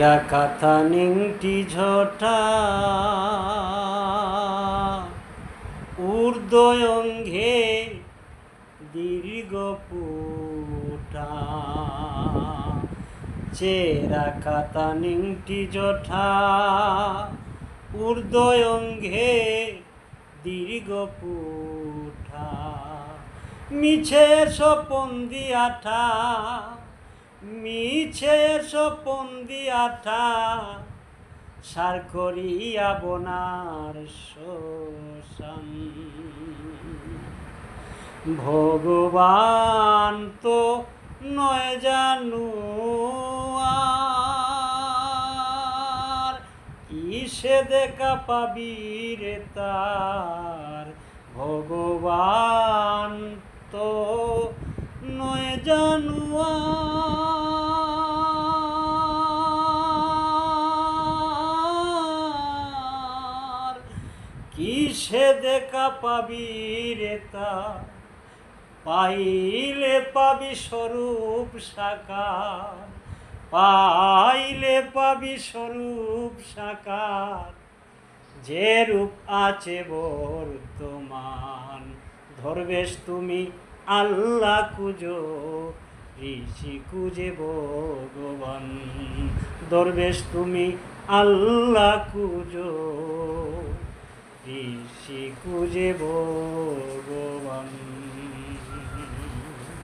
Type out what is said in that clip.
কাথা নিংটি ঝটা ঊর্ধ্বঙ্গে দীর্ঘ পুটা চেরা কাথা নিংটি জটা ঊর্ধ্বঙ্গে দীর্ঘ পুটা মিছে স্বপন দিয়াঠা মিছে স্বপন দিয়াঠা সার করিয়া বনার শ্মশান ভগবান তো নয় জানু আর কিসে দেখা পাবি রে তার ভগবান তো নয় জানু আর কিসে দেখা পাবি রে তার পাইলে পাবি স্বরূপ সাকার পাইলে পাবি স্বরূপ সাকার যে রূপ আছে বর্তমান ধরবেশ তুমি আল্লাহ কুজো ঋষি কুজে ভগবান ধরবেশ তুমি আল্লাহ কুজো ঋষি কুজে ভগবান।